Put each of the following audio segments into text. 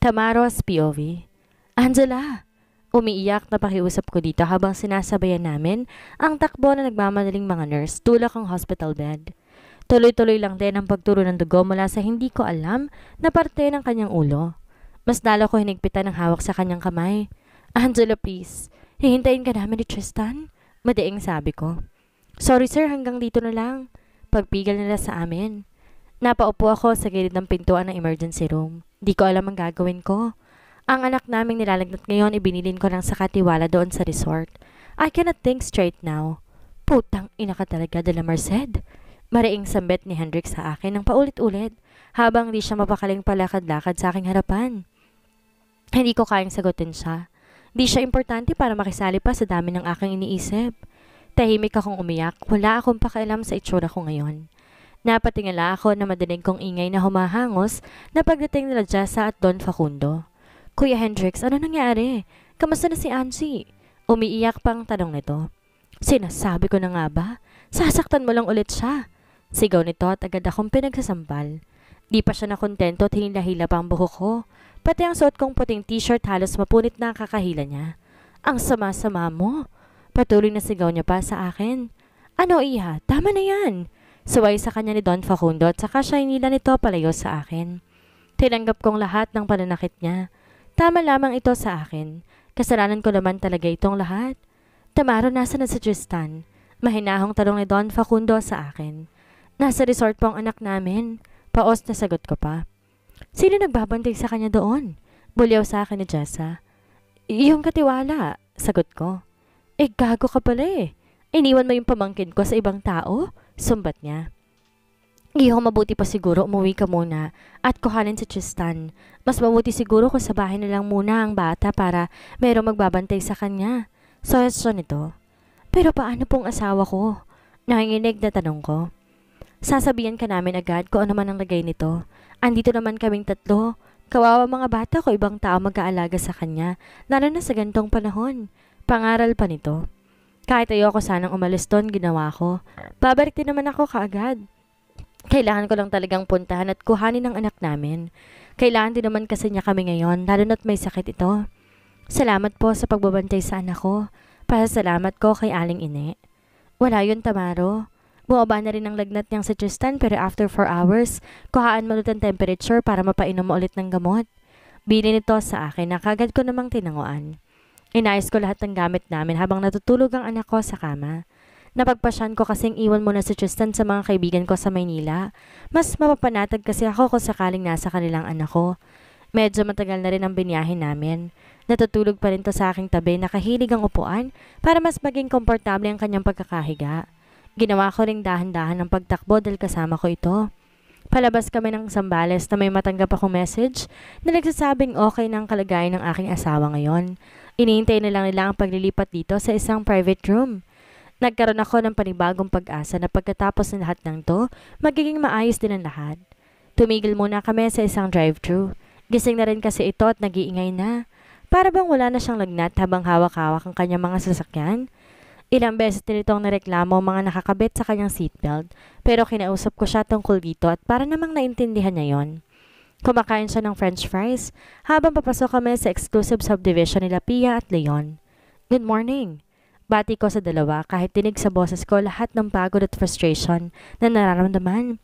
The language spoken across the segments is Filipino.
Tamaro's POV. Angela! Umiiyak na pakiusap ko dito habang sinasabayan namin ang takbo na nagmamadaling mga nurse tulak ang hospital bed. Tuloy-tuloy lang din ang pagturo ng dugo mula sa hindi ko alam na parte ng kanyang ulo. Mas lalo ko hinigpitan ng hawak sa kanyang kamay. Angela, please. Hihintayin ka namin ni Tristan? Madaing sabi ko. Sorry sir, hanggang dito na lang. Pagpigil nila sa amin. Napaupo ako sa gilid ng pintuan ng emergency room. Di ko alam ang gagawin ko. Ang anak naming nilalagnat ngayon ibinilin ko ng sakatiwala doon sa resort. I cannot think straight now. Putang ina ka talaga, de la Merced. Mariing sambet ni Hendrik sa akin ng paulit-ulit habang di siya mapakaling palakad-lakad sa aking harapan. Hindi ko kayang sagutin siya. Di siya importante para makisali pa sa dami ng aking iniisip. Tahimik akong umiyak, wala akong pakialam sa itsura ko ngayon. Napatingala ako na madinig kong ingay na humahangos na pagdating nila Jessa at Don Facundo. Kuya Hendrix, ano nangyari? Kamusta na si Angie? Umiiyak pang tanong nito. Sinasabi ko na nga ba? Sasaktan mo lang ulit siya. Sigaw nito at agad akong pinagsasampal. Di pa siya nakontento at hinila-hila pa ang buhok ko. Pati ang suot kong puting t-shirt halos mapunit na ang kakahila niya. Ang sama-sama mo. Patuloy na sigaw niya pa sa akin. Ano iha? Tama na yan. Suway sa kanya ni Don Facundo at saka siya hinila nito palayo sa akin. Tinanggap kong lahat ng pananakit niya. Tama lamang ito sa akin. Kasalanan ko naman talaga itong lahat. Tamaro, nasa na si Tristan? Mahinahong tanong ni Don Facundo sa akin. Nasa resort po ang anak namin. Paos na sagot ko pa. Sino nagbabantay sa kanya doon? Bulyaw sa akin ni Jessa. Yung katiwala, sagot ko. Gago ka pala eh. Iniwan mo yung pamangkin ko sa ibang tao? Sumbat niya. Mabuti pa siguro umuwi ka muna at kuhanin si Tristan. Mas mabuti siguro kung sa bahay na lang muna ang bata para mayroong magbabantay sa kanya. Suggestion nito. Pero paano pong asawa ko? Nanginginig na tanong ko. Sasabihan ka namin agad kung ano man ang lagay nito. Andito naman kaming tatlo. Kawawa mga bata ko ibang tao mag-aalaga sa kanya, lalo na sa gantong panahon. Pangaral pa nito. Kahit ayoko sanang umalis doon, ginawa ko. Babalik din naman ako kaagad. Kailangan ko lang talagang puntahan at kuhanin ang anak namin. Kailangan din naman kasi niya kami ngayon, lalo na't may sakit ito. Salamat po sa pagbabantay sa anak ko. Pasalamat ko kay Aling Ine. Wala yun, Tamaro. Bumaba na rin ang lagnat niyang si Tristan pero after 4 hours, kuhaan mo ulit ang temperature para mapainom mo ulit ng gamot. Bili nito sa akin na kagad ko namang tinanguan. Inayos ko lahat ng gamit namin habang natutulog ang anak ko sa kama. Napagpasyan ko kasing iwan muna si Tristan sa mga kaibigan ko sa Maynila. Mas mapapanatag kasi ako kung sakaling nasa kanilang anak ko. Medyo matagal na rin ang binyahin namin. Natutulog pa rin to sa aking tabi, nakahilig ang upuan para mas maging komportable ang kanyang pagkakahiga. Ginawa ko ring dahan-dahan ang pagtakbo dahil kasama ko ito. Palabas kami ng Zambales na may matanggap akong message na nagsasabing okay na ang kalagayan ng aking asawa ngayon. Iniintay na lang nila ang paglilipat dito sa isang private room. Nagkaroon ako ng panibagong pag-asa na pagkatapos ng lahat ng to, magiging maayos din ang lahat. Tumigil muna kami sa isang drive-thru. Gising na rin kasi ito at nag-iingay na. Para bang wala na siyang lagnat habang hawak-hawak ang kanyang mga sasakyan. Ilang beses din itong nareklamo mga nakakabit sa kanyang seatbelt, pero kinausap ko siya tungkol dito at para namang naintindihan niya yon. Kumakain siya ng french fries habang papasok kami sa exclusive subdivision nila Pia at Leon. Good morning. Bati ko sa dalawa kahit dinig sa boses ko lahat ng pagod at frustration na nararamdaman.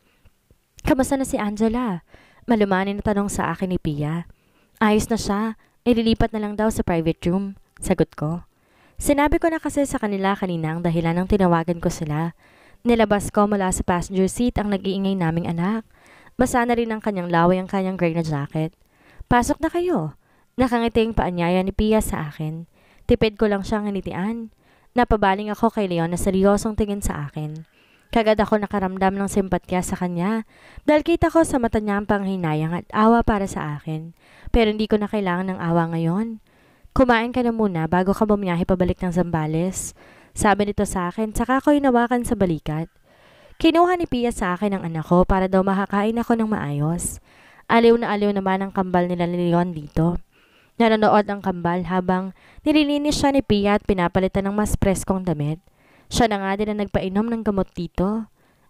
Kamusta na si Angela? Malumanin na tanong sa akin ni Pia. Ayos na siya. Ililipat na lang daw sa private room. Sagot ko. Sinabi ko na kasi sa kanila kanina ang dahilan ng tinawagan ko sila. Nilabas ko mula sa passenger seat ang nag-iingay naming anak. Basa na rin ang kanyang laway ang kanyang gray na jacket. Pasok na kayo. Nakangiting paanyaya ni Pia sa akin. Tipid ko lang siyang nginitian. Napabaling ako kay Leon na seryosong tingin sa akin. Kagad ako nakaramdam ng simpatya sa kanya dahil kita ko sa mata niya ang panghinayang at awa para sa akin. Pero hindi ko na kailangan ng awa ngayon. Kumain ka na muna bago ka bumiyahe pabalik ng Zambales. Sabi nito sa akin, saka ko hinawakan sa balikat. Kinuha ni Pia sa akin ang anak ko para daw makakain ako ng maayos. Aliw na aliw naman ang kambal nila ni Leon dito. Nanonood ang kambal habang nililinis siya ni Pia at pinapalitan ng mas preskong damit. Siya na nga din ang nagpainom ng gamot dito.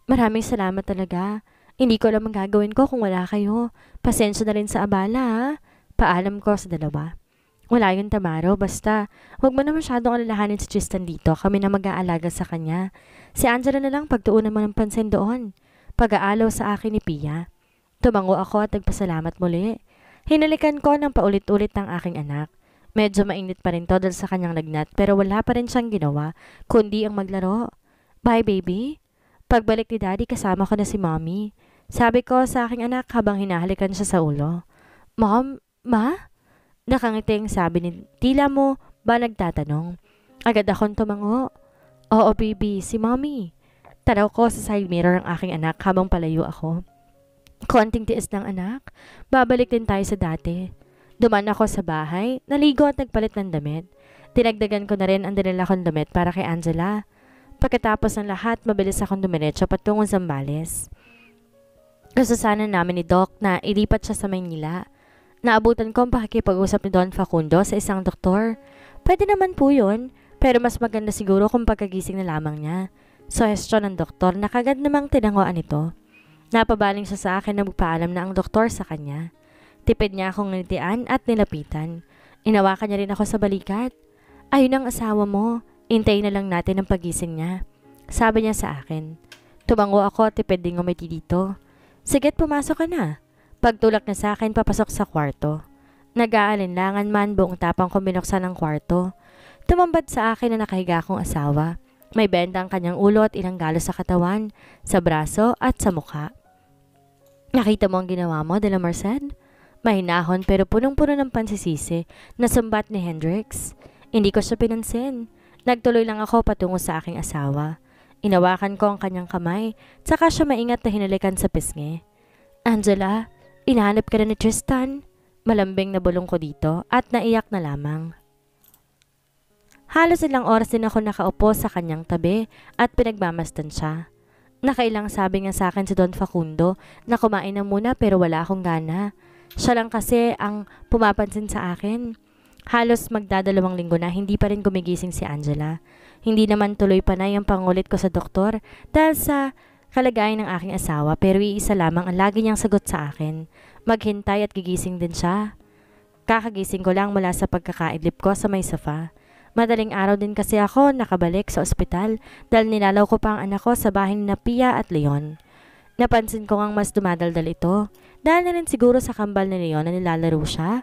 Maraming salamat talaga. Hindi ko alam ang gagawin ko kung wala kayo. Pasensya na rin sa abala ha. Paalam ko sa dalawa. Wala yun, Tamaro. Basta, huwag mo na masyadong alalahanin si Tristan dito. Kami na mag-aalaga sa kanya. Si Angela na lang pagtuunan mo ng pansin doon. Pag-aalaw sa akin ni Pia. Tumango ako at nagpasalamat muli. Hinalikan ko ng paulit-ulit ng aking anak. Medyo mainit pa rin to dahil sa kanyang lagnat pero wala pa rin siyang ginawa kundi ang maglaro. Bye, baby. Pagbalik ni Daddy kasama ko na si Mommy. Sabi ko sa aking anak habang hinahalikan siya sa ulo. Mom? Ma? Nakangiting sabi ni tila mo ba nagtatanong. Agad akong tumango. Oo, baby, si Mommy. Tanaw ko sa side mirror ang aking anak habang palayo ako. Konting tiis ng anak. Babalik din tayo sa dati. Duman ako sa bahay, naligo at nagpalit ng damit. Dinagdagan ko na rin ang dinala kong damit para kay Angela. Pagkatapos ng lahat, mabilis akong dumiretso patungong Zambales. Gusto sana namin ni Doc na ilipat siya sa Maynila. Naabutan ko ang pakikipag-usap ni Don Facundo sa isang doktor. Pwede naman po yun, pero mas maganda siguro kung pagkagising na lamang niya. Suhestyon ng doktor na kagad namang tinanguan ito. Napabaling siya sa akin na magpaalam na ang doktor sa kanya. Tipid niya akong nilitian at nilapitan. Inawakan niya rin ako sa balikat. Ayun ang asawa mo. Intayin na lang natin ang pagising niya. Sabi niya sa akin. Tumango ako at tipid din ngumiti dito. Sige't pumasok ka na. Pagtulak niya sa akin papasok sa kwarto. Nag-aalinlangan man buong tapang ko binuksan ng kwarto. Tumambad sa akin na nakahiga akong asawa. May benda ang kanyang ulo at ilang galo sa katawan, sa braso at sa mukha. Nakita mo ang ginawa mo, De La Merced? Mahinahon pero punong-puno ng pansisisi na sumbat ni Hendrix. Hindi ko siya pinansin. Nagtuloy lang ako patungo sa aking asawa. Inawakan ko ang kanyang kamay, saka siya maingat na hinalikan sa pisngi. Angela, inahanap ka na ni Tristan? Malambing na bulong ko dito at naiyak na lamang. Halos ilang oras din ako nakaupo sa kanyang tabi at pinagmamasdan siya. Nakailang sabi nga sa akin si Don Facundo na kumain na muna pero wala akong gana. Siya lang kasi ang pumapansin sa akin. Halos magdadalawang linggo na hindi pa rin gumigising si Angela. Hindi naman tuloy pa na yung pangulit ko sa doktor dahil sa kalagayan ng aking asawa pero iisa lamang ang lagi niyang sagot sa akin. Maghintay at gigising din siya. Kakagising ko lang mula sa pagkakaidlip ko sa may sofa. Madaling araw din kasi ako nakabalik sa ospital dahil nilalaw ko pa ang anak ko sa bahay ni Pia at Leon. Napansin ko ngang mas dumadaldal ito dahil na rin siguro sa kambal ni Leon na nilalaro siya.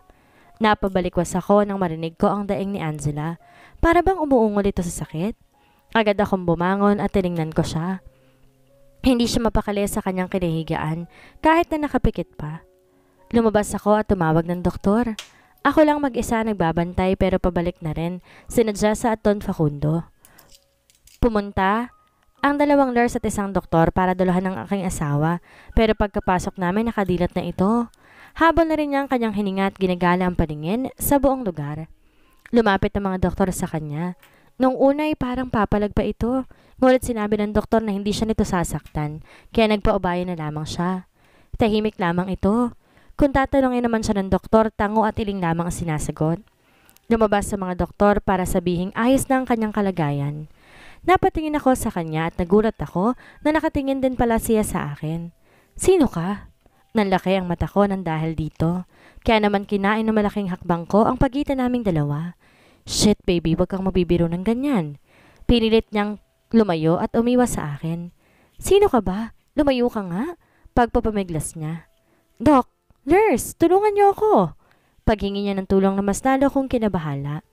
Napabalikwas ako nang marinig ko ang daing ni Angela. Para bang umuungol ito sa sakit? Agad akong bumangon at tiningnan ko siya. Hindi siya mapakali sa kanyang kinahigaan kahit na nakapikit pa. Lumabas ako at tumawag ng doktor. Ako lang mag-isa nagbabantay pero pabalik na rin sina Jessa at Don Facundo. Pumunta ang dalawang nurse at isang doktor para dalahan ng aking asawa pero pagkapasok namin nakadilat na ito. Habol na rin niya ang kanyang hininga at ginagala ang paningin sa buong lugar. Lumapit ang mga doktor sa kanya. Nung una ay parang papalag pa ito. Ngunit sinabi ng doktor na hindi siya nito sasaktan kaya nagpaubaya na lamang siya. Tahimik lamang ito. Kung tatanungin naman siya ng doktor, tango at iling lamang ang sinasagot. Lumabas sa mga doktor para sabihing ayos na ang kanyang kalagayan. Napatingin ako sa kanya at nagulat ako na nakatingin din pala siya sa akin. Sino ka? Nanlaki ang mata ko nang dahil dito. Kaya naman kinain na malaking hakbang ko ang pagitan naming dalawa. Shit baby, wag kang mabibiro ng ganyan. Pinilit niyang lumayo at umiwas sa akin. Sino ka ba? Lumayo ka nga. Pagpapamiglas niya. Doc, nurse, tulungan niyo ako. Paghingi niya ng tulong na mas lalo kong kinabahala.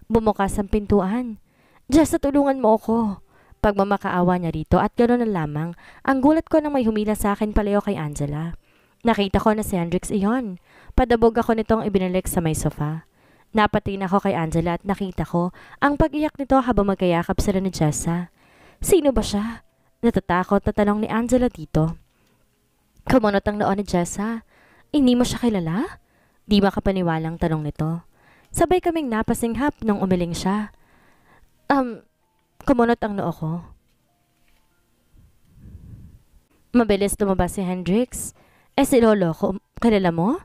Bumukas ang pintuan. Just tulungan mo ako. Pagmamakaawa niya rito at gano'n na lamang, ang gulat ko nang may humila sa akin palayo kay Angela. Nakita ko na si Hendrix iyon. Padabog ako nitong ibinalik sa may sofa. Napatingin ako kay Angela at nakita ko ang pag-iyak nito habang magkayakap sila ni Jessa. Sino ba siya? Natatakot na tanong ni Angela dito. Kumunot ang noon ni Jessa. Hindi mo siya kilala? Di makapaniwalang tanong nito. Sabay kaming napasinghap nung umiling siya. Kumunot ang noo ko. Mabilis lumabas si Hendrix. Si Lolo ko, kilala mo?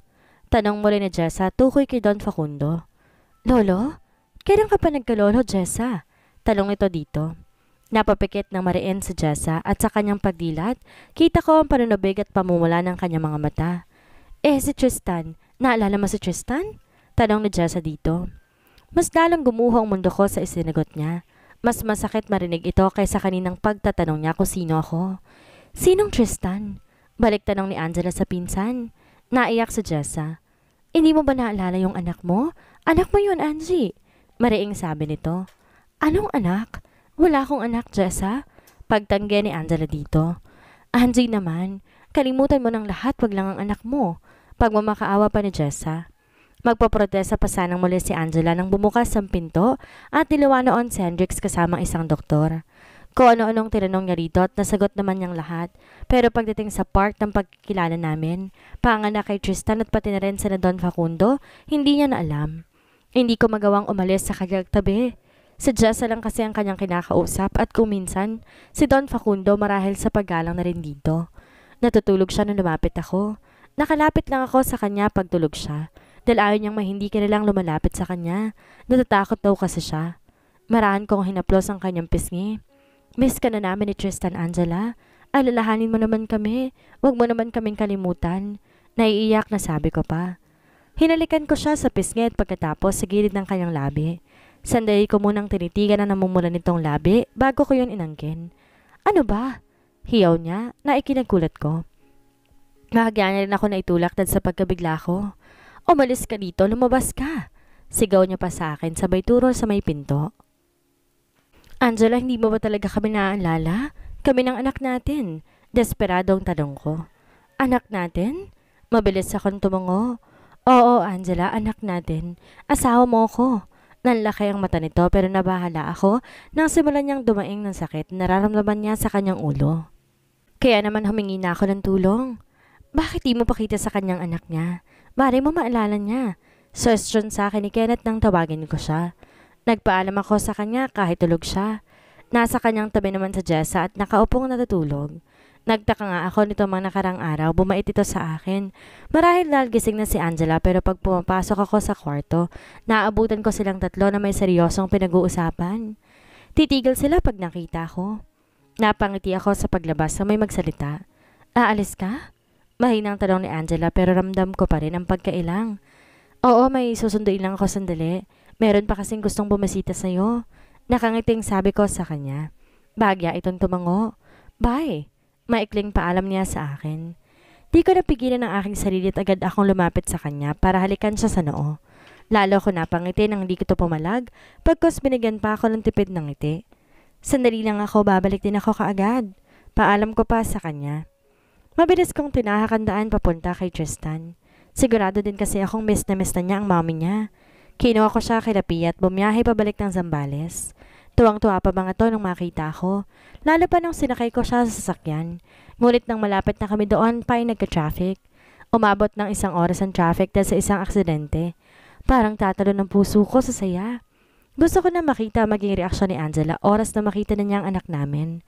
Tanong muli ni Jessa tukoy kay Don Facundo. Lolo? Kailan ka pa nagkalolo, Jessa? Tanong ito dito. Napapikit ng mariin si Jessa at sa kanyang pagdilat, kita ko ang panunubig at pamumula ng kanyang mga mata. Si Tristan, Naalala mo si Tristan? Tanong ni Jessa dito. Mas lalong gumuho ang mundo ko sa isinagot niya. Mas masakit marinig ito kaysa kaninang pagtatanong niya kung sino ako. Sinong Tristan? Balik tanong ni Angela sa pinsan. Naiyak si Jessa. Hindi mo ba naalala yung anak mo? Anak mo yun, Angie. Mariing sabi nito. Anong anak? Wala akong anak, Jessa. Pagtanggi ni Angela dito. Angie naman, kalimutan mo ng lahat, wag lang ang anak mo. Pagmamakaawa pa ni Jessa. Magpaprotesta pa sanang muli si Angela nang bumukas ang pinto at niluwa noon si Hendrix kasama isang doktor. Kung ano-anong tinanong niya rito at nasagot naman niyang lahat. Pero pagdating sa part ng pagkikilala namin, panganak kay Tristan at pati na rin si Don Facundo, hindi niya na alam. Hindi ko magawang umalis sa kanyang tabi. Si Jessa lang kasi ang kanyang kinakausap at kung minsan, si Don Facundo marahil sa paggalang na rin dito. Natutulog siya nung lumapit ako. Nakalapit lang ako sa kanya pag tulog siya. Dahil ayaw niyang mahindi kilalang lumalapit sa kanya. Natatakot daw kasi siya. Marahan kong hinaplos ang kanyang pisngi. Miss ka na namin ni Tristan, Angela. Alalahanin mo naman kami. Huwag mo naman kaming kalimutan. Naiiyak na sabi ko pa. Hinalikan ko siya sa pisngi at pagkatapos sa gilid ng kanyang labi. Sandali ko munang tinitigan na namumula nitong labi bago ko yun inangkin. Ano ba? Hiyaw niya na ikinagulat ko. Nakagaya niya rin ako na itulak dahil sa pagkabigla ko. Umalis ka dito, lumabas ka. Sigaw niya pa sa akin sabay turo sa may pinto. Angela, hindi mo ba talaga kami naaalala? Kami ng anak natin. Desperadong tanong ko. Anak natin? Mabilis akong tumango. Oo, Angela, anak natin. Asawa mo ko. Nanlaki ang mata nito pero nabahala ako nang simulan niyang dumaing ng sakit nararamdaman niya sa kanyang ulo. Kaya naman humingi na ako ng tulong. Bakit di mo pakita sa kanyang anak niya? Bari mo maalala niya. Suggestion sa akin ni Kenneth nang tawagin ko siya. Nagpaalam ako sa kanya kahit tulog siya. Nasa kanyang tabi naman sa Jessa at nakaupong natutulog. Nagtaka nga ako nito mga nakarang araw, bumait ito sa akin. Marahil dahil gising na si Angela pero pag pumapasok ako sa kwarto, naaabutan ko silang tatlo na may seryosong pinag-uusapan. Titigil sila pag nakita ko. Napangiti ako sa paglabas na may magsalita. Aalis ka? Mahinang tanong ni Angela pero ramdam ko pa rin ang pagkailang. Oo, may susunduin lang ako sandali. Meron pa kasing gustong bumisita sa'yo. Nakangiting sabi ko sa kanya. Bagya itong tumango. Bye. Maikling paalam niya sa akin. Di ko napigilan ang aking sarili at agad akong lumapit sa kanya para halikan siya sa noo. Lalo ko napangiti nang di ko to pumalag pagkos binigyan pa ako ng tipid ng ngiti. Sandali lang ako, babalik din ako kaagad. Paalam ko pa sa kanya. Mabilis kong tinahakandaan papunta kay Tristan. Sigurado din kasi akong miss na niya ang mommy niya. Kinuha ko siya kay Lapi at bumiyahe pabalik ng Zambales. Tuwang-tuwa pa mga to nung makita ko. Lalo pa nung sinakay ko siya sa sasakyan. Ngunit nang malapit na kami doon pa ay nagka-traffic. Umabot ng 1 oras ang traffic dahil sa isang aksidente. Parang tatalo ng puso ko sa saya. Gusto ko na makita maging reaksyon ni Angela oras na makita na niya ang anak namin.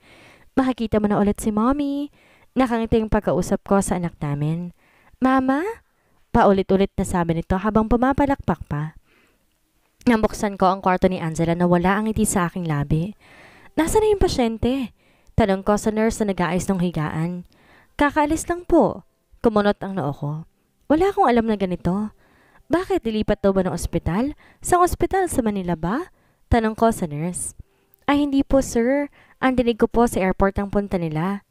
Makikita mo na ulit si mommy. Nakangiting pagkausap ko sa anak namin. Mama? Paulit-ulit na sabi nito habang pumapalakpak pa. Nambuksan ko ang kwarto ni Angela na wala ang ngiti sa aking labi. Nasaan na yung pasyente? Tanong ko sa nurse na nag-aayos ng higaan. Kakaalis lang po. Kumunot ang noo ko. Wala akong alam na ganito. Bakit dilipat daw ba ng ospital? Sa ospital sa Manila ba? Tanong ko sa nurse. Ay hindi po sir. Ang dinig ko po sa airport ang punta nila.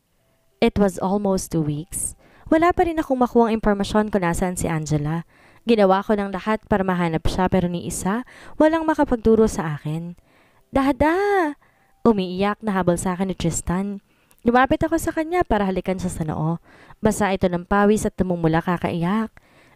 It was almost 2 weeks. Wala pa rin akong makuhang impormasyon kung nasaan si Angela. Ginawa ko ng lahat para mahanap siya pero ni isa, walang makapagturo sa akin. Dada! Umiiyak na habol sa akin ni Tristan. Lumapit ako sa kanya para halikan siya sa noo. Basa ito ng pawis at tumumula kakaiyak.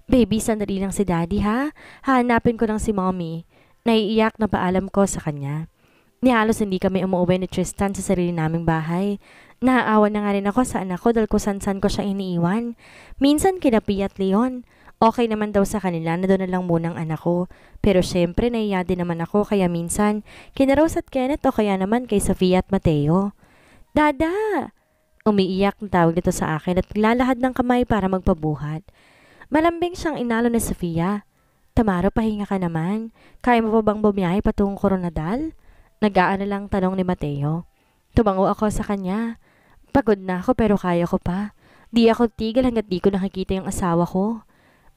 Baby, sandali lang si daddy ha. Hahanapin ko lang si mommy. Naiiyak na paalam ko sa kanya. Ni halos hindi kami umuwi ni Tristan sa sarili naming bahay. Naaawa na nga rin ako sa anak ko dahil kusan-san ko siya iniiwan. Minsan kinapi at Leon. Okay naman daw sa kanila na doon na lang munang anak ko. Pero syempre naiya din naman ako kaya minsan kina Rose at Kenneth o kaya naman kay Sofia at Mateo. Dada! Umiiyak na tawag nito sa akin at lalahad ng kamay para magpabuhat. Malambing siyang inalo ni Sofia. Tamaro, pahinga ka naman. Kaya mo pa bang bumiyahe patungong Coronadal? Nag-aano lang tanong ni Mateo. Tumango ako sa kanya. Pagod na ako pero kaya ko pa. Di ako tigil hanggat di ko nakikita yung asawa ko.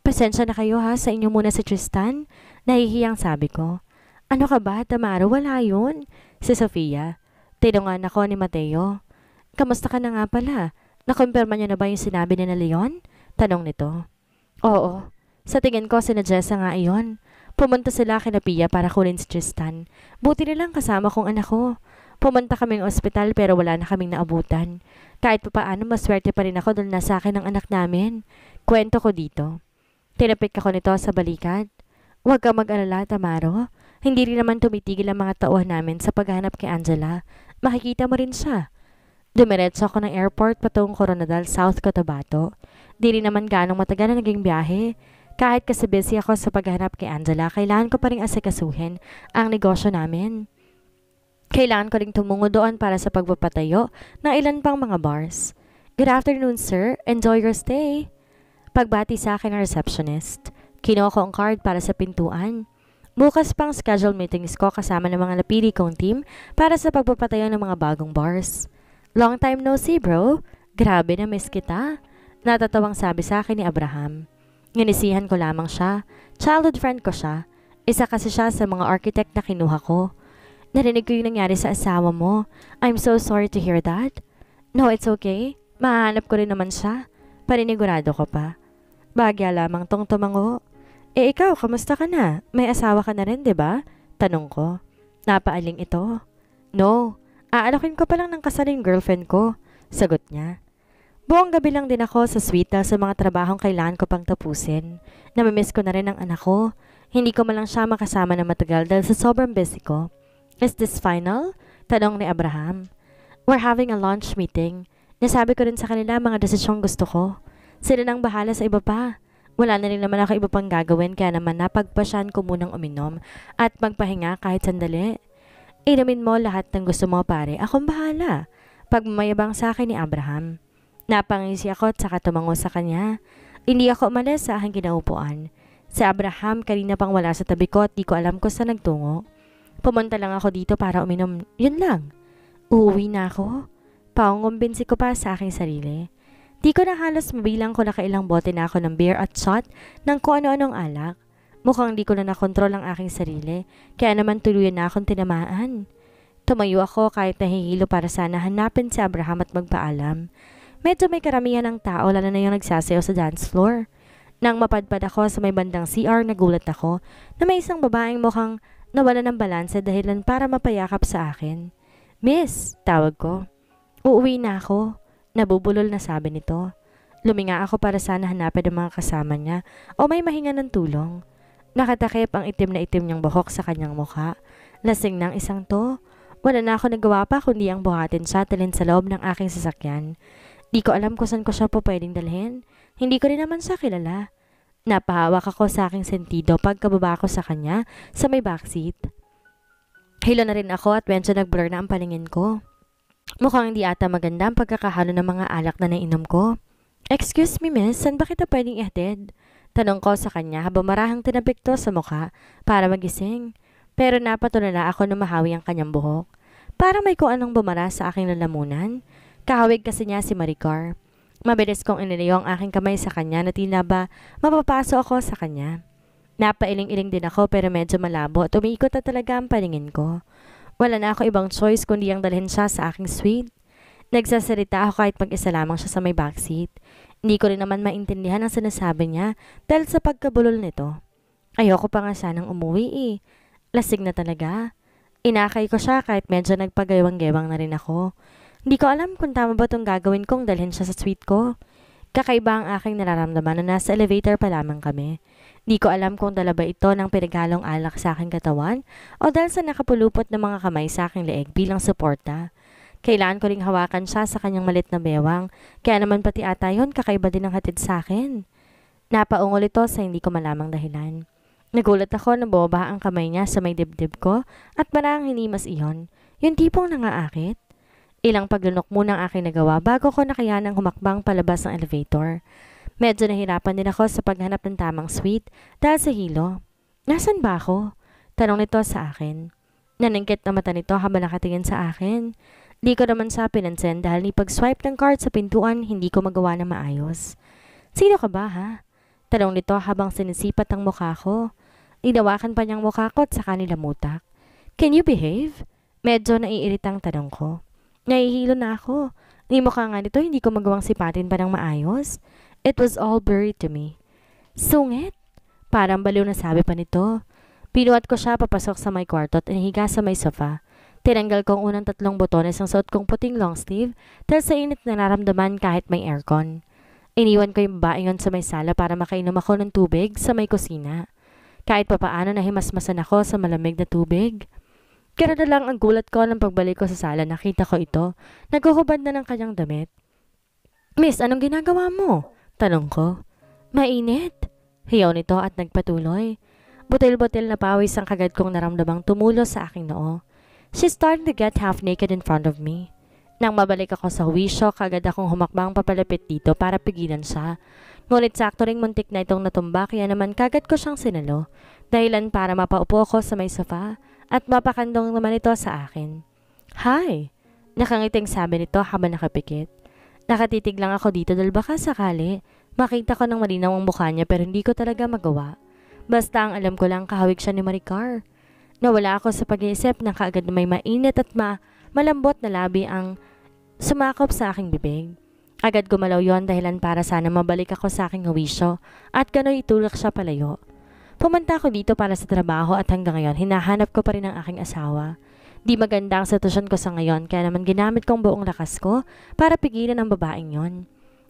Pasensya na kayo ha, sa inyo muna si Tristan. Nahihiyang sabi ko. Ano ka ba, Tamara? Wala yun. Si Sofia. Tinungan ako ni Mateo. Kamusta ka na nga pala? Nakumpirma niyo na ba yung sinabi ni na Leon? Tanong nito. Oo. Sa tingin ko, sina Jessa nga iyon. Pumunta sila kina Pia para kunin si Tristan. Buti nilang kasama kong anak ko. Pumunta kaming ospital pero wala na kaming naabutan. Kahit pa paano, maswerte pa rin ako dahil nasa akin ang anak namin. Kwento ko dito. Tinapik ako nito sa balikat. Huwag kang mag-alala, Tamaro. Hindi rin naman tumitigil ang mga tauhan namin sa paghanap kay Angela. Makikita mo rin siya. Dumiretso ako ng airport patungong Coronadal, South Cotabato. Di rin naman ganong matagal na naging biyahe. Kahit kasi busy ako sa paghanap kay Angela, kailangan ko pa rin asikasuhin ang negosyo namin. Kailangan ko rin tumungo doon para sa pagpapatayo ng ilan pang mga bars. Good afternoon, sir. Enjoy your stay. Pagbati sa akin ng receptionist, kinuha ko ang card para sa pintuan. Bukas pang schedule meetings ko kasama ng mga napili kong team para sa pagpapatayo ng mga bagong bars. Long time no see, bro. Grabe na miss kita. Natatawang sabi sa akin ni Abraham. Nginisihan ko lamang siya. Childhood friend ko siya. Isa kasi siya sa mga architect na kinuha ko. Narinig ko yung nangyari sa asawa mo. I'm so sorry to hear that. No, it's okay. Mahanap ko rin naman siya. Paninigurado ko pa. Bagya lamang tong tumango. Ikaw, kamusta ka na? May asawa ka na rin, 'di ba? Tanong ko. Napaaling ito. No, aalakin ko pa lang ng kasaling girlfriend ko. Sagot niya. Buong gabi lang din ako sa suite sa mga trabahong kailangan ko pang tapusin. Namimiss ko na rin ang anak ko. Hindi ko malang siya makasama na matagal dahil sa sobrang busy ko. Is this final? Tanong ni Abraham. We're having a lunch meeting. Nasabi ko rin sa kanila mga desisyong gusto ko. Sila nang bahala sa iba pa. Wala na rin naman ako iba pang gagawin kaya naman napagpasyan ko munang uminom at magpahinga kahit sandali. Inumin mo lahat ng gusto mo pare, akong bahala. Pagmamayabang sa akin ni Abraham. Napangisi ako at saka tumango sa kanya. Hindi ako umalis sa aking kinaupuan. Si Abraham kanina pang wala sa tabi ko at di ko alam kung saan nagtungo. Pumunta lang ako dito para uminom, yun lang. Uuwi na ako. Pangungumbinsi ko pa sa aking sarili. Di ko na halos mabilang kung nakailang bote na ako ng beer at shot ng kung ano-anong alak. Mukhang di ko na nakontrol ang aking sarili, kaya naman tuluyan na akong tinamaan. Tumayo ako kahit nahihilo para sana hanapin si Abraham at magpaalam. Medyo may karamihan ng tao lalo na yung nagsasayaw sa dance floor. Nang mapadpad ako sa may bandang CR, nagulat ako na may isang babaeng mukhang nawala ng balanse dahilan para mapayakap sa akin. Miss, tawag ko. Uuwi na ako. Nabubulol na sabi nito. Luminga ako para sana hanapin ang mga kasama niya o may mahinga ng tulong. Nakatakip ang itim na itim niyang buhok sa kanyang mukha. Lasing ng isang to. Wala na ako nagawa pa kundi ang buhatin siya talin sa loob ng aking sasakyan. Di ko alam kung saan ko siya po pwedeng dalhin. Hindi ko rin naman siya kilala. Napahawak ako sa aking sentido pagkababa ko sa kanya sa may backseat. Hilo na rin ako at medyo nag-blur na ang paningin ko. Mukhang hindi ata maganda ang pagkakahalo ng mga alak na nainom ko. Excuse me miss, saan ba kita pwedeng ihatid? Tanong ko sa kanya habang marahang tinapik to sa mukha para magising. Pero napatulala ako na mahawi ang kanyang buhok. Parang may kung anong bumara sa aking lalamunan. Kahawig kasi niya si Maricar. Mabilis kong inilayo ang aking kamay sa kanya na tila ba mapapaso ako sa kanya. Napailing-iling din ako pero medyo malabo at umiikot na talaga ang paningin ko. Wala na ako ibang choice kundi ang dalhin siya sa aking suite. Nagsasalita ako kahit mag-isa lamang siya sa may backseat. Hindi ko rin naman maintindihan ang sinasabi niya dahil sa pagkabulol nito. Ayoko pa nga sanang umuwi eh. Lasing na talaga. Inakay ko siya kahit medyo nagpagawang-gewang na rin ako. Hindi ko alam kung tama ba itong gagawin kong dalhin siya sa suite ko. Kakaiba ang aking nararamdaman na nasa elevator pa lamang kami. Di ko alam kung dala ba ito ng pinaghalong alak sa aking katawan o dahil sa nakapulupot ng mga kamay sa aking leeg bilang suporta. Kailangan ko ring hawakan siya sa kanyang malit na bewang, kaya naman pati ata yun kakaiba din ang hatid sa akin. Napaungol ito sa hindi ko malamang dahilan. Nagulat ako na bumaba ang kamay niya sa may dibdib ko at parang hinimas iyon, yung tipong nangaakit. Ilang paglunok muna ang aking nagawa bago ko nakayanang humakbang palabas ng elevator. Medyo nahirapan din ako sa paghanap ng tamang suite dahil sa hilo. Nasaan ba ako? Tanong nito sa akin. Naningkit na mata nito habang nakatingin sa akin. Di ko naman siya pinansin dahil ni pag-swipe ng card sa pintuan hindi ko magawa na maayos. Sino ka ba ha? Tanong nito habang sinisipat ang mukha ko. Inawakan pa niyang mukha ko at saka nilamutak. Can you behave? Medyo naiiritang tanong ko. Nahihilo na ako. Ni mukha nga nito hindi ko magawang sipatin pa ng maayos. It was all blurry to me. Sungit? Parang baliw na sabi pa nito. Pinuhat ko siya papasok sa may kwarto at inihiga sa may sofa. Tinanggal ko ang unang 3 botones ng suot kong puting long sleeve dahil sa init na nararamdaman kahit may aircon. Iniwan ko yung babae yun sa may sala para makainom ako ng tubig sa may kusina. Kahit papaano nahimasmasan ako sa malamig na tubig. Kaya na lang ang gulat ko nang pagbalik ko sa sala nakita ko ito. Naghuhubad na ng kanyang damit. Miss, anong ginagawa mo? Tanong ko. Mainit. Hiyaw nito at nagpatuloy. Butil-butil na pawis ang kagad kong naramdamang tumulo sa aking noo. She started to get half naked in front of me. Nang mabalik ako sa huwisyo, kagad akong humakbang papalapit dito para pigilan siya. Ngunit sakto ring muntik na itong natumba kaya naman kagad ko siyang sinalo. Dahilan para mapaupo ako sa may sofa at mapakandong naman ito sa akin. Hi! Nakangiting sabi nito habang nakapikit. Nakatitig lang ako dito dahil baka sakali. Makita ko ng malinaw ang mukha niya pero hindi ko talaga magawa. Basta ang alam ko lang kahawig siya ni Maricar. Nawala ako sa pag-iisip na kaagad na may mainit at malambot na labi ang sumakop sa aking bibig. Agad gumalaw yon dahilan para sana mabalik ako sa aking huwisyo at gano'y itulak siya palayo. Pumunta ako dito para sa trabaho at hanggang ngayon hinahanap ko pa rin ang aking asawa. Di maganda ang sitwasyon ko sa ngayon kaya naman ginamit kong buong lakas ko para pigilan ang babaeng yon.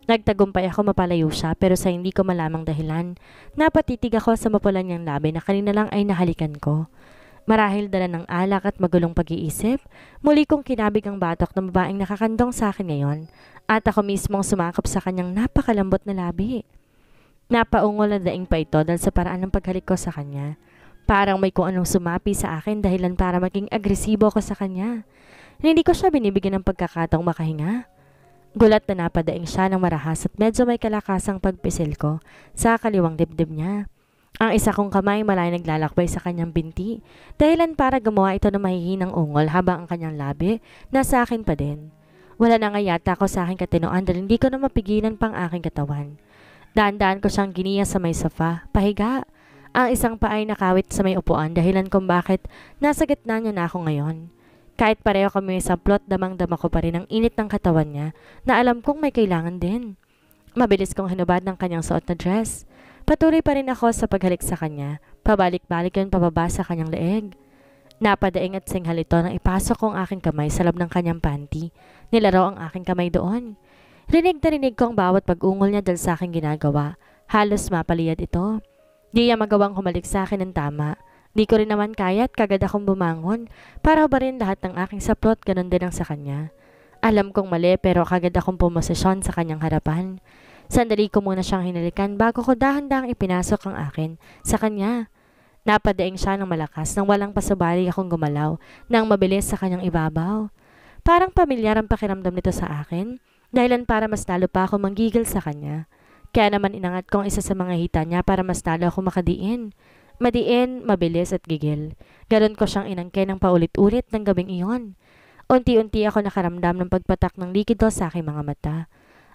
Nagtagumpay ako mapalayo siya pero sa hindi ko malamang dahilan, napatitig ako sa mapulan niyang labi na kanina lang ay nahalikan ko. Marahil dala ng alak at magulong pag-iisip, muli kong kinabig ang batok ng babaeng nakakandong sa akin ngayon at ako mismong sumakap sa kanyang napakalambot na labi. Napaungol na daing pa ito dahil sa paraan ng paghalik ko sa kanya. Parang may kung anong sumapi sa akin dahilan para maging agresibo ako sa kanya. Hindi ko siya binibigyan ng pagkakataong makahinga. Gulat na napadaing siya ng marahas at medyo may kalakasang pagpisil ko sa kaliwang dibdib niya. Ang isa kong kamay malay naglalakbay sa kanyang binti, dahilan para gumawa ito ng mahihinang ungol habang ang kanyang labi nasa akin pa din. Wala na nga yata ako sa aking katinoan dahil hindi ko na mapigilan pang aking katawan. Daan-daan ko siyang giniya sa may sofa, pahiga. Ang isang paa ay nakawit sa may upuan dahilan kung bakit nasa gitna niya na ako ngayon. Kahit pareho kami sa plot, damang-dama ko pa rin ang init ng katawan niya na alam kong may kailangan din. Mabilis kong hinubad ng kanyang suot na dress. Patuloy pa rin ako sa paghalik sa kanya. Pabalik-balik yun pababa sa kanyang leeg. Napadaing at singhal ito nang ipasok ko ang aking kamay sa loob ng kanyang panty. Nilaro ang aking kamay doon. Rinig na rinig ko ang bawat pag-ungol niya dahil sa aking ginagawa. Halos mapaliyad ito. Di niya magawang humalik sa akin ng tama. Di ko rin naman kaya at kagad akong bumangon para hubarin lahat ng aking saplot, ganun din ang sa kanya. Alam kong mali pero kagad akong pumosisyon sa kanyang harapan. Sandali ko muna siyang hinalikan bago ko dahan-dahang ipinasok ang akin sa kanya. Napadaing siya ng malakas nang walang pasubali akong gumalaw nang mabilis sa kanyang ibabaw. Parang pamilyar ang pakiramdam nito sa akin dahilan para mas lalo pa ako manggigil sa kanya. Kaya naman inangat kong isa sa mga hita niya para mas lalo ako makadiin. Madiin, mabilis at gigil. Ganon ko siyang inangke ng paulit-ulit ng gabing iyon. Unti-unti ako nakaramdam ng pagpatak ng likido sa aking mga mata.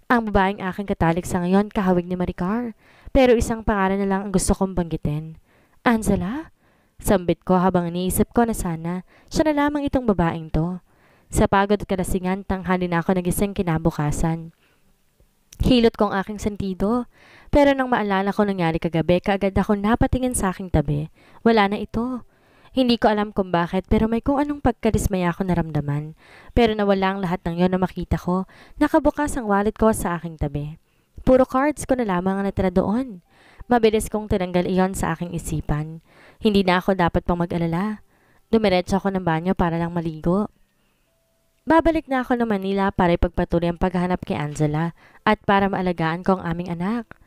Ang babaeng aking katalik sa ngayon kahawig ni Maricar. Pero isang pangalan na lang ang gusto kong banggitin. Angela? Sambit ko habang iniisip ko na sana siya na lamang itong babaeng to. Sa pagod at kalasingan, tanghali na ako nagising kinabukasan. Hilot ko ang aking sentido. Pero nang maalala ko nangyari kagabi, kaagad ako napatingin sa aking tabi. Wala na ito. Hindi ko alam kung bakit pero may kung anong pagkadismaya ako naramdaman. Pero nawala ang lahat ng yon na makita ko. Nakabukas ang wallet ko sa aking tabi. Puro cards ko na lamang ang natira doon. Mabilis kong tinanggal iyon sa aking isipan. Hindi na ako dapat pang mag-alala. Dumiretso ako ng banyo para lang maligo. Babalik na ako ng Manila para ipagpatuloy ang paghahanap kay Angela at para maalagaan ko ang aming anak.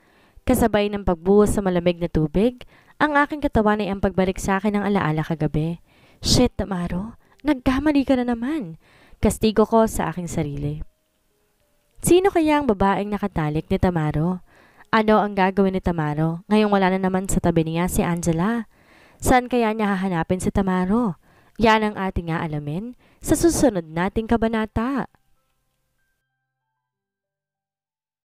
Kasabay ng pagbuhos sa malamig na tubig, ang aking katawan ay ang pagbalik sa akin ng alaala kagabi. Shit, Tamaro, nagkamali ka na naman. Kastigo ko sa aking sarili. Sino kaya ang babaeng nakatalik ni Tamaro? Ano ang gagawin ni Tamaro ngayong wala na naman sa tabi niya si Angela? Saan kaya niya hahanapin si Tamaro? Yan ang ating aalamin sa susunod nating kabanata.